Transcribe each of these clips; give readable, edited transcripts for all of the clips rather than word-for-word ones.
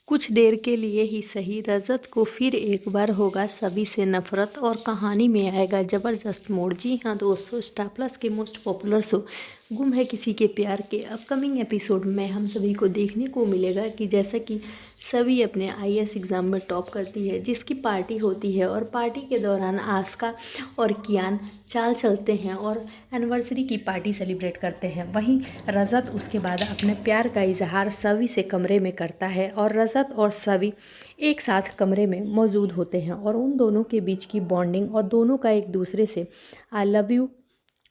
कुछ देर के लिए ही सही, रजत को फिर एक बार होगा सभी से नफरत और कहानी में आएगा ज़बरदस्त मोड़। जी हाँ दोस्तों, स्टार प्लस के मोस्ट पॉपुलर शो गुम है किसी के प्यार के अपकमिंग एपिसोड में हम सभी को देखने को मिलेगा कि जैसा कि सभी अपने आईएएस एग्ज़ाम में टॉप करती है, जिसकी पार्टी होती है और पार्टी के दौरान आस्का और कियान चाल चलते हैं और एनिवर्सरी की पार्टी सेलिब्रेट करते हैं। वहीं रजत उसके बाद अपने प्यार का इजहार सभी से कमरे में करता है और रजत और सभी एक साथ कमरे में मौजूद होते हैं और उन दोनों के बीच की बॉन्डिंग और दोनों का एक दूसरे से आई लव यू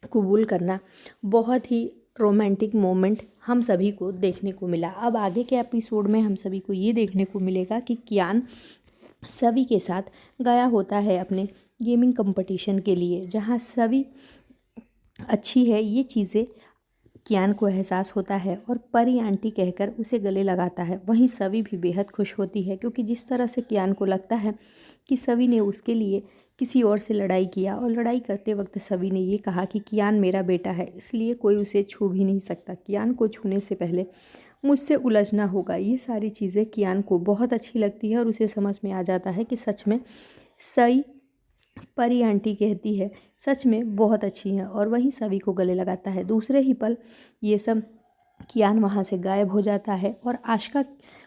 कबूल करना बहुत ही रोमांटिक मोमेंट हम सभी को देखने को मिला। अब आगे के एपिसोड में हम सभी को ये देखने को मिलेगा कि कियान सभी के साथ गया होता है अपने गेमिंग कंपटीशन के लिए, जहाँ सभी अच्छी है ये चीज़ें कियान को एहसास होता है और परी आंटी कहकर उसे गले लगाता है। वहीं सभी भी बेहद खुश होती है क्योंकि जिस तरह से कियान को लगता है कि सभी ने उसके लिए किसी और से लड़ाई किया और लड़ाई करते वक्त सभी ने ये कहा कि कियान मेरा बेटा है, इसलिए कोई उसे छू भी नहीं सकता, कियान को छूने से पहले मुझसे उलझना होगा। ये सारी चीज़ें कियान को बहुत अच्छी लगती है और उसे समझ में आ जाता है कि सच में सही परी आंटी कहती है सच में बहुत अच्छी है और वहीं सभी को गले लगाता है। दूसरे ही पल ये सब कियान वहाँ से गायब हो जाता है और आशिका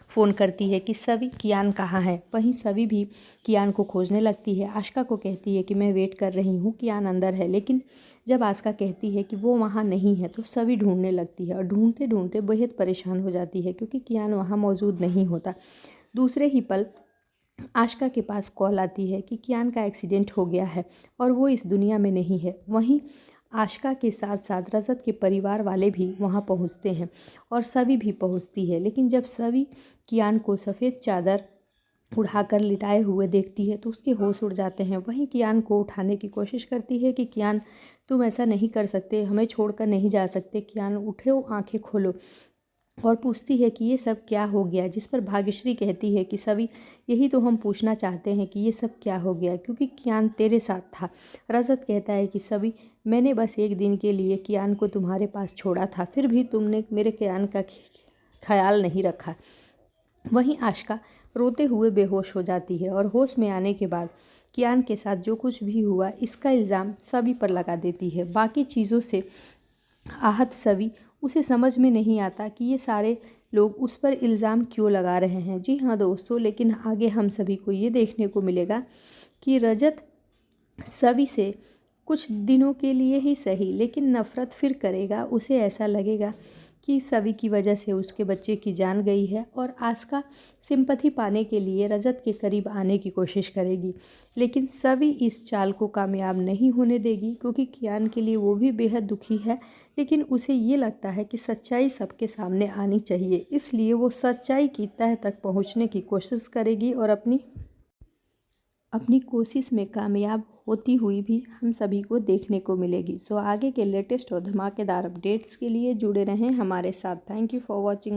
फ़ोन करती है कि सभी कियान कहाँ है। वहीं सभी भी कियान को खोजने लगती है। आशिका को कहती है कि मैं वेट कर रही हूँ, कियान अंदर है। लेकिन जब आशिका कहती है कि वो वहाँ नहीं है तो सभी ढूंढने लगती है और ढूंढते ढूंढते बेहद परेशान हो जाती है क्योंकि कियान वहाँ मौजूद नहीं होता। दूसरे ही पल आशिका के पास कॉल आती है कि कियान का एक्सीडेंट हो गया है और वो इस दुनिया में नहीं है। वहीं आशिका के साथ साथ रजत के परिवार वाले भी वहाँ पहुँचते हैं और सभी भी पहुँचती है। लेकिन जब सभी कियान को सफ़ेद चादर उड़ाकर लिटाए हुए देखती है तो उसके होश उड़ जाते हैं। वहीं कियान को उठाने की कोशिश करती है कि कियान तुम ऐसा नहीं कर सकते, हमें छोड़कर नहीं जा सकते, कियान उठो, आंखें खोलो, और पूछती है कि ये सब क्या हो गया। जिस पर भाग्यश्री कहती है कि सभी यही तो हम पूछना चाहते हैं कि ये सब क्या हो गया, क्योंकि कियान तेरे साथ था। रजत कहता है कि सभी मैंने बस एक दिन के लिए कियान को तुम्हारे पास छोड़ा था, फिर भी तुमने मेरे कियान का ख्याल नहीं रखा। वहीं आशिका रोते हुए बेहोश हो जाती है और होश में आने के बाद कियान के साथ जो कुछ भी हुआ इसका इल्ज़ाम सभी पर लगा देती है। बाकी चीज़ों से आहत सभी उसे समझ में नहीं आता कि ये सारे लोग उस पर इल्ज़ाम क्यों लगा रहे हैं। जी हाँ दोस्तों, लेकिन आगे हम सभी को ये देखने को मिलेगा कि रजत सभी से कुछ दिनों के लिए ही सही लेकिन नफ़रत फिर करेगा। उसे ऐसा लगेगा कि सभी की वजह से उसके बच्चे की जान गई है और आस्का सिंपैथी पाने के लिए रजत के करीब आने की कोशिश करेगी, लेकिन सभी इस चाल को कामयाब नहीं होने देगी क्योंकि कियान के लिए वो भी बेहद दुखी है। लेकिन उसे ये लगता है कि सच्चाई सबके सामने आनी चाहिए, इसलिए वो सच्चाई की तह तक पहुंचने की कोशिश करेगी और अपनी कोशिश में कामयाब होती हुई भी हम सभी को देखने को मिलेगी। सो आगे के लेटेस्ट और धमाकेदार अपडेट्स के लिए जुड़े रहें हमारे साथ। Thank you for watching.